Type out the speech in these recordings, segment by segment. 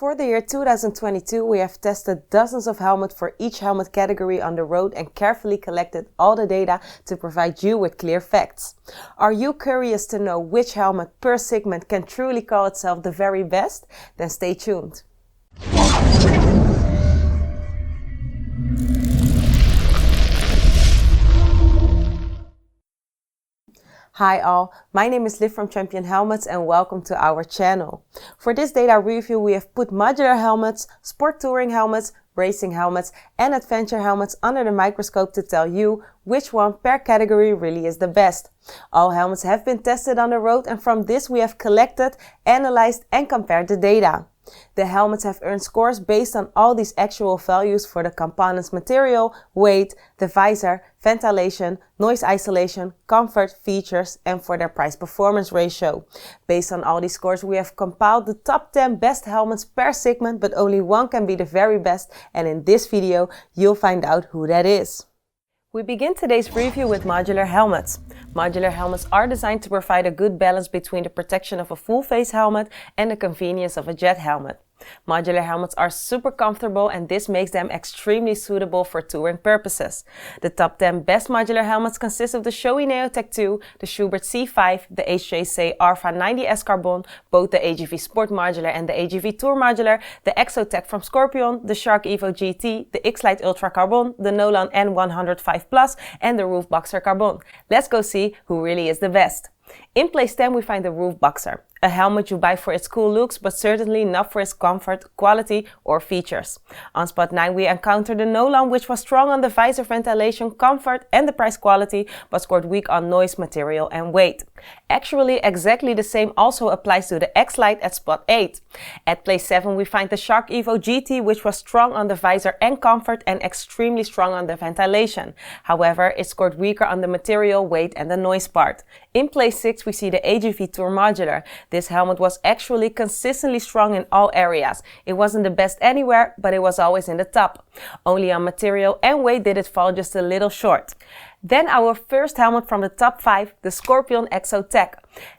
For the year 2022, we have tested dozens of helmets for each helmet category on the road and carefully collected all the data to provide you with clear facts. Are you curious to know which helmet per segment can truly call itself the very best? Then stay tuned. Hi all, my name is Liv from Champion Helmets and welcome to our channel. For this data review we have put modular helmets, sport touring helmets, racing helmets and adventure helmets under the microscope to tell you which one per category really is the best. All helmets have been tested on the road and from this we have collected, analyzed and compared the data. The helmets have earned scores based on all these actual values for the components material, weight, the visor, ventilation, noise isolation, comfort, features and for their price-performance ratio. Based on all these scores we have compiled the top 10 best helmets per segment, but only one can be the very best, and in this video you'll find out who that is. We begin today's review with modular helmets. Modular helmets are designed to provide a good balance between the protection of a full-face helmet and the convenience of a jet helmet. Modular helmets are super comfortable and this makes them extremely suitable for touring purposes. The top 10 best modular helmets consist of the Shoei Neotech 2, the Schubert C5, the HJC Alpha 90S Carbon, both the AGV Sport Modular and the AGV Tour Modular, the Exotech from Scorpion, the Shark Evo GT, the X-Lite Ultra Carbon, the Nolan N105 Plus and the Roof Boxer Carbon. Let's go see who really is the best. In place 10 we find the Roof Boxer, a helmet you buy for its cool looks but certainly not for its comfort, quality or features. On spot 9 we encounter the Nolan, which was strong on the visor, ventilation, comfort and the price quality but scored weak on noise, material and weight. Actually exactly the same also applies to the X-Lite at spot 8. At place 7 we find the Shark Evo GT, which was strong on the visor and comfort and extremely strong on the ventilation. However, it scored weaker on the material, weight and the noise part. In place 6 we see the AGV Tour Modular. This helmet was actually consistently strong in all areas. It wasn't the best anywhere, but it was always in the top. Only on material and weight did it fall just a little short. Then our first helmet from the top 5, the Scorpion Exotech.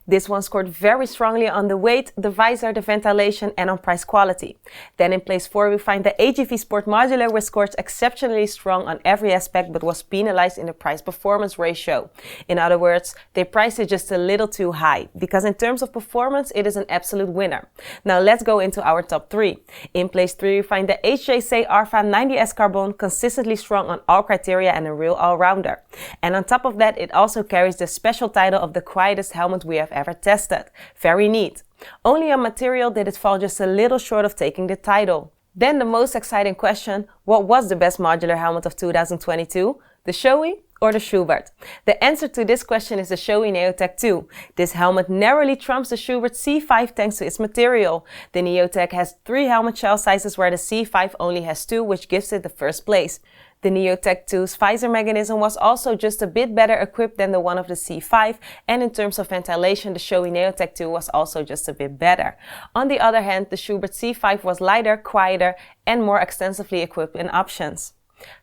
This one scored very strongly on the weight, the visor, the ventilation and on price quality. Then in place 4 we find the AGV Sport Modular, which scored exceptionally strong on every aspect but was penalized in the price-performance ratio. In other words, they priced it just a little too high, because in terms of performance it is an absolute winner. Now let's go into our top 3. In place 3 we find the HJC Alpha 90S Carbon, consistently strong on all criteria and a real all-rounder. And on top of that it also carries the special title of the quietest helmet we have ever tested. Very neat. Only on material did it fall just a little short of taking the title. Then the most exciting question, what was the best modular helmet of 2022? The Shoei or the Schubert? The answer to this question is the Shoei Neotech 2. This helmet narrowly trumps the Schubert C5 thanks to its material. The Neotech has 3 helmet shell sizes where the C5 only has 2, which gives it the first place. The Neotech 2's visor mechanism was also just a bit better equipped than the one of the C5, and in terms of ventilation the Shoei Neotech 2 was also just a bit better. On the other hand, the Schubert C5 was lighter, quieter and more extensively equipped in options.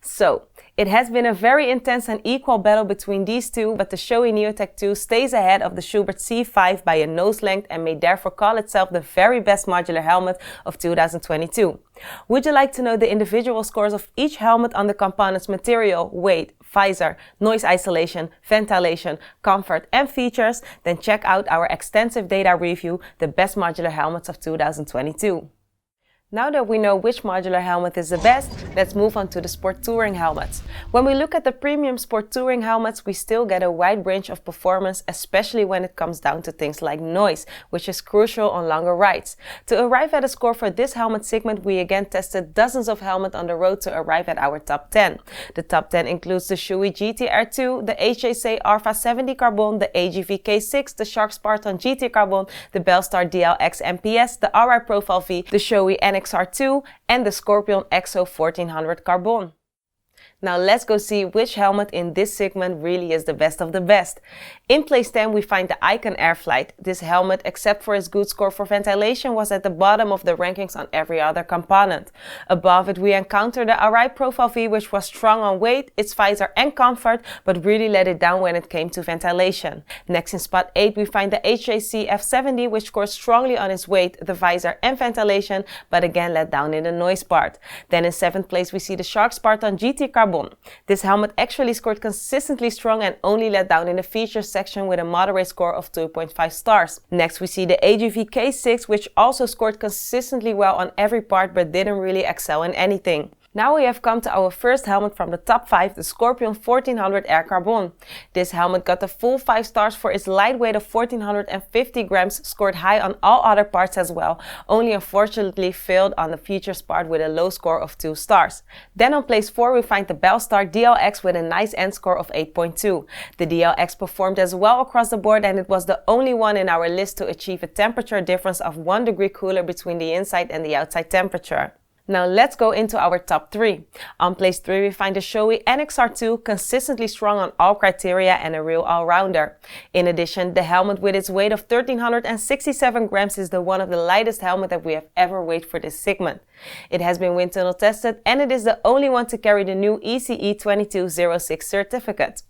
So, it has been a very intense and equal battle between these two, but the Shoei Neotech 2 stays ahead of the Schubert C5 by a nose length and may therefore call itself the very best modular helmet of 2022. Would you like to know the individual scores of each helmet on the components material, weight, visor, noise isolation, ventilation, comfort and features? Then check out our extensive data review, the best modular helmets of 2022. Now that we know which modular helmet is the best, let's move on to the sport touring helmets. When we look at the premium sport touring helmets, we still get a wide range of performance, especially when it comes down to things like noise, which is crucial on longer rides. To arrive at a score for this helmet segment, we again tested dozens of helmets on the road to arrive at our top 10. The top 10 includes the Shoei GT-R2, the HJC Alpha 70 Carbon, the AGV K6, the Shark Spartan GT Carbon, the Bellstar DLX MPS, the RI Profile V, the Shoei NXR2 and the Scorpion XO 1400 Carbon. Now let's go see which helmet in this segment really is the best of the best. In place 10 we find the Icon Airflight. This helmet, except for its good score for ventilation, was at the bottom of the rankings on every other component. Above it we encounter the Arai Profile V, which was strong on weight, its visor and comfort, but really let it down when it came to ventilation. Next in spot 8 we find the HJC F70, which scores strongly on its weight, the visor and ventilation, but again let down in the noise part. Then in 7th place we see the Shark Spartan GT Carbon. This helmet actually scored consistently strong and only let down in the features section with a moderate score of 2.5 stars. Next we see the AGV K6, which also scored consistently well on every part but didn't really excel in anything. Now we have come to our first helmet from the top 5, the Scorpion 1400 Air Carbon. This helmet got the full 5 stars for its light weight of 1450 grams, scored high on all other parts as well, only unfortunately failed on the features part with a low score of 2 stars. Then on place 4 we find the Bellstar DLX with a nice end score of 8.2. The DLX performed as well across the board, and it was the only one in our list to achieve a temperature difference of 1 degree cooler between the inside and the outside temperature. Now let's go into our top 3. On place 3 we find the Shoei NXR2, consistently strong on all criteria and a real all-rounder. In addition, the helmet with its weight of 1367 grams is the one of the lightest helmet that we have ever weighed for this segment. It has been wind tunnel tested and it is the only one to carry the new ECE 2206 certificate.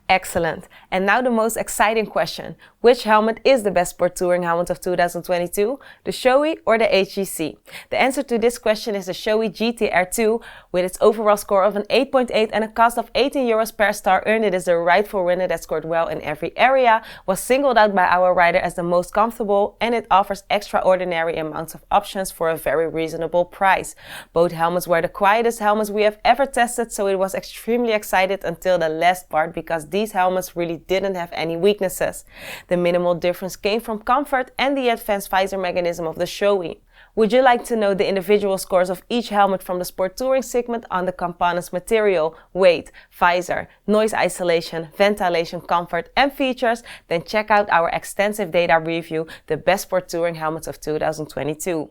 Excellent. And now the most exciting question. Which helmet is the best sport touring helmet of 2022? The Shoei or the HGC? The answer to this question is the Shoei GT-R2. With its overall score of an 8.8 and a cost of €18 per star earned, it is the rightful winner that scored well in every area, was singled out by our rider as the most comfortable, and it offers extraordinary amounts of options for a very reasonable price. Both helmets were the quietest helmets we have ever tested, so it was extremely excited until the last part, because these helmets really didn't have any weaknesses. The minimal difference came from comfort and the advanced visor mechanism of the Shoei. Would you like to know the individual scores of each helmet from the sport touring segment on the components material, weight, visor, noise isolation, ventilation, comfort and features? Then check out our extensive data review, the best sport touring helmets of 2022.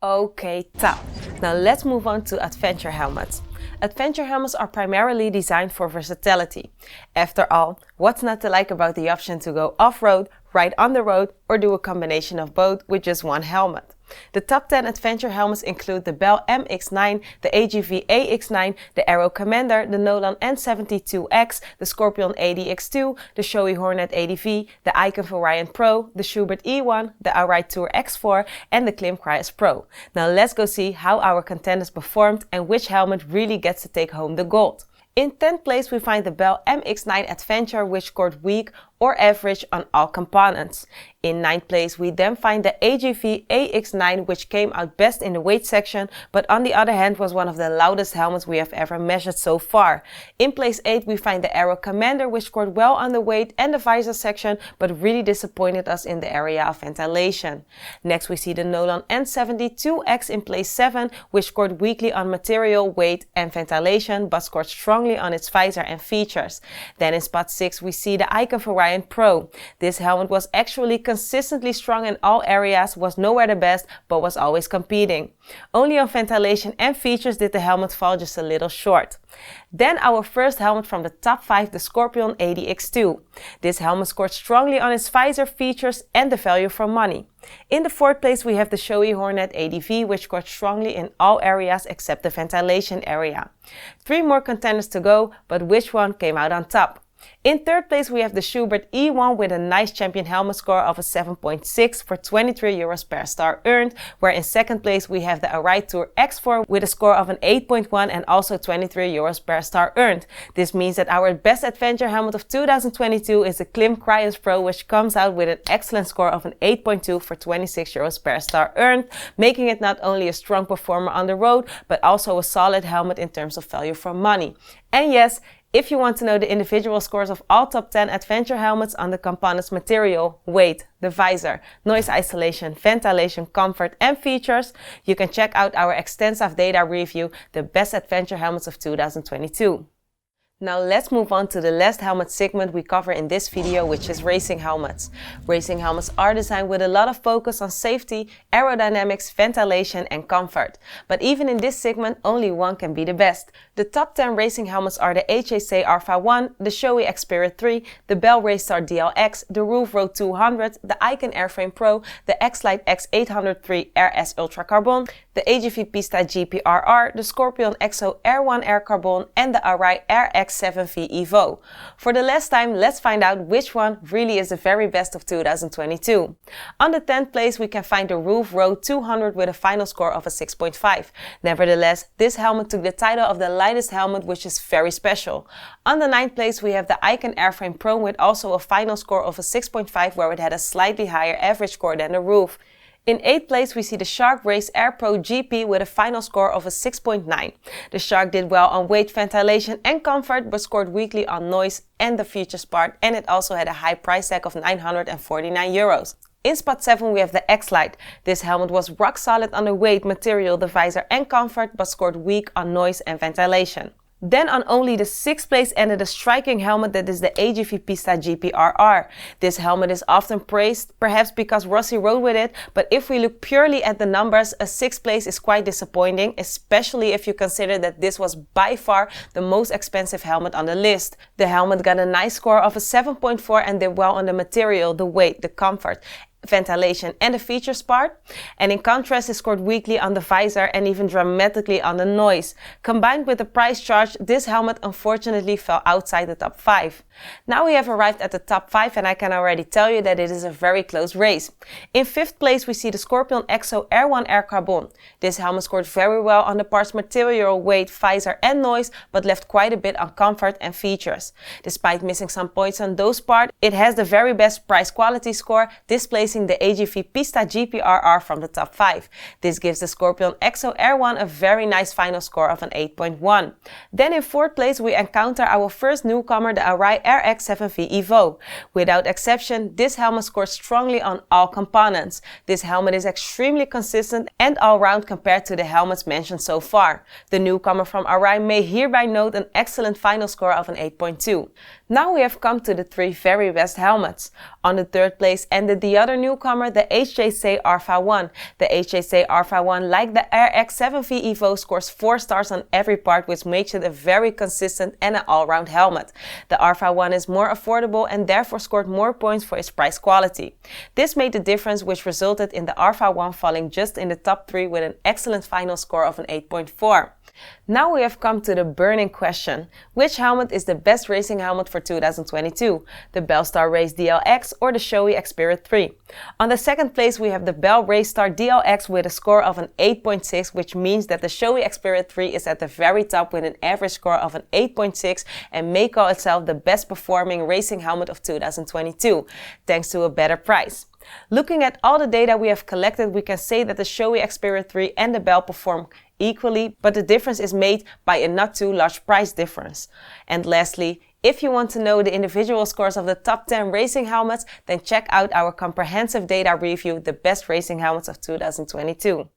Okay, top. Now let's move on to adventure helmets. Adventure helmets are primarily designed for versatility. After all, what's not to like about the option to go off-road, ride on the road, or do a combination of both with just one helmet? The top 10 adventure helmets include the Bell MX9, the AGV AX9, the Aero Commander, the Nolan N72X, the Scorpion ADX2, the Shoei Hornet ADV, the Icon Variant Pro, the Schubert E1, the Arai Tour X4, and the Klim Cryos Pro. Now let's go see how our contenders performed and which helmet really gets to take home the gold. In 10th place we find the Bell MX9 Adventure, which scored weak or average on all components. In 9th place we then find the AGV AX9, which came out best in the weight section, but on the other hand was one of the loudest helmets we have ever measured so far. In place 8 we find the Aero Commander, which scored well on the weight and the visor section, but really disappointed us in the area of ventilation. Next we see the Nolan N72X in place 7, which scored weakly on material, weight and ventilation, but scored strongly on its visor and features. Then in spot 6 we see the Icon Variant Pro. This helmet was actually consistently strong in all areas, was nowhere the best, but was always competing. Only on ventilation and features did the helmet fall just a little short. Then our first helmet from the top 5, the Scorpion ADX2. This helmet scored strongly on its visor, features and the value for money. In the 4th place we have the Shoei Hornet ADV, which scored strongly in all areas except the ventilation area. 3 more contenders to go, but which one came out on top? In 3rd place we have the Schubert E1 with a nice champion helmet score of a 7.6 for €23 per star earned, where in 2nd place we have the Arai Tour X4 with a score of an 8.1 and also €23 per star earned. This means that our best adventure helmet of 2022 is the Klim Cryos Pro, which comes out with an excellent score of an 8.2 for €26 per star earned, making it not only a strong performer on the road, but also a solid helmet in terms of value for money. And yes, if you want to know the individual scores of all top 10 adventure helmets on the components material, weight, the visor, noise isolation, ventilation, comfort and features, you can check out our extensive data review, the best adventure helmets of 2022. Now let's move on to the last helmet segment we cover in this video, which is racing helmets. Racing helmets are designed with a lot of focus on safety, aerodynamics, ventilation and comfort. But even in this segment, only one can be the best. The top 10 racing helmets are the HSA Alpha 1, the Shoei Xperia 3, the Bell Raystar DLX, the Roof Road 200, the Icon Airframe Pro, the X-Lite X803 RS Ultra Carbon, the AGV Pista GPRR, the Scorpion EXO Air 1 Air Carbon and the Arai RX7V Evo. For the last time, let's find out which one really is the very best of 2022. On the 10th place we can find the Roof Road 200 with a final score of a 6.5. Nevertheless, this helmet took the title of the lightest helmet, which is very special. On the 9th place we have the Icon Airframe Pro with also a final score of a 6.5, where it had a slightly higher average score than the Roof. In 8th place we see the Shark Race Air Pro GP with a final score of a 6.9. The Shark did well on weight, ventilation and comfort, but scored weakly on noise and the features part, and it also had a high price tag of 949 euros. In spot 7 we have the X-Lite. This helmet was rock solid on the weight, material, the visor and comfort, but scored weak on noise and ventilation. Then on only the 6th place ended a striking helmet, that is the AGV Pista GPRR. This helmet is often praised, perhaps because Rossi rode with it, but if we look purely at the numbers, a 6th place is quite disappointing, especially if you consider that this was by far the most expensive helmet on the list. The helmet got a nice score of a 7.4 and did well on the material, the weight, the comfort, ventilation and the features part, and in contrast it scored weakly on the visor and even dramatically on the noise. Combined with the price charge, this helmet unfortunately fell outside the top 5. Now we have arrived at the top 5 and I can already tell you that it is a very close race. In 5th place we see the Scorpion EXO Air 1 Air Carbon. This helmet scored very well on the parts material, weight, visor and noise, but left quite a bit on comfort and features. Despite missing some points on those parts, it has the very best price quality score, displacing the AGV Pista GPRR from the top 5. This gives the Scorpion EXO Air 1 a very nice final score of an 8.1. Then in 4th place we encounter our first newcomer, the Arai RX7V Evo. Without exception, this helmet scores strongly on all components. This helmet is extremely consistent and all-round compared to the helmets mentioned so far. The newcomer from Arai may hereby note an excellent final score of an 8.2. Now we have come to the 3 very best helmets. On the 3rd place ended the other newcomer, the HSA Alpha 1. The HSA Alpha 1, like the RX7V Evo, scores 4 stars on every part, which makes it a very consistent and an all-round helmet. The Alpha 1 is more affordable and therefore scored more points for its price quality. This made the difference, which resulted in the Alpha 1 falling just in the top 3 with an excellent final score of an 8.4. Now we have come to the burning question. Which helmet is the best racing helmet for 2022? The Bellstar Race DLX or the Shoei Xperia 3? On the 2nd place we have the Bell Raystar DLX with a score of an 8.6, which means that the Shoei Xperia 3 is at the very top with an average score of an 8.6 and may call itself the best performing racing helmet of 2022, thanks to a better price. Looking at all the data we have collected, we can say that the Shoei Xperia 3 and the Bell perform equally, but the difference is made by a not too large price difference. And lastly, if you want to know the individual scores of the top 10 racing helmets, then check out our comprehensive data review, the best racing helmets of 2022.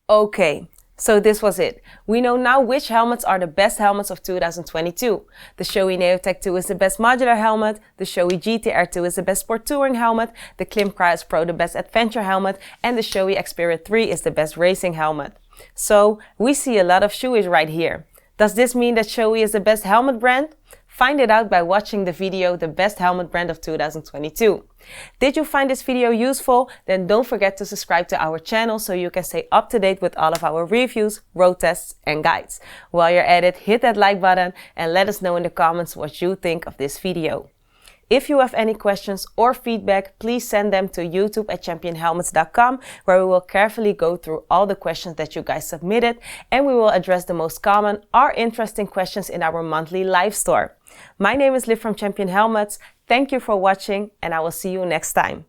Okay, so this was it. We know now which helmets are the best helmets of 2022. The Shoei Neotech 2 is the best modular helmet, the Shoei GTR 2 is the best sport touring helmet, the Klim Cryos Pro the best adventure helmet, and the Shoei Xperia 3 is the best racing helmet. So, we see a lot of Shoeis right here. Does this mean that Shoei is the best helmet brand? Find it out by watching the video, the best helmet brand of 2022. Did you find this video useful? Then don't forget to subscribe to our channel so you can stay up to date with all of our reviews, road tests and guides. While you're at it, hit that like button and let us know in the comments what you think of this video. If you have any questions or feedback, please send them to youtube@championhelmets.com, where we will carefully go through all the questions that you guys submitted, and we will address the most common or interesting questions in our monthly live store. My name is Liv from Champion Helmets. Thank you for watching, and I will see you next time.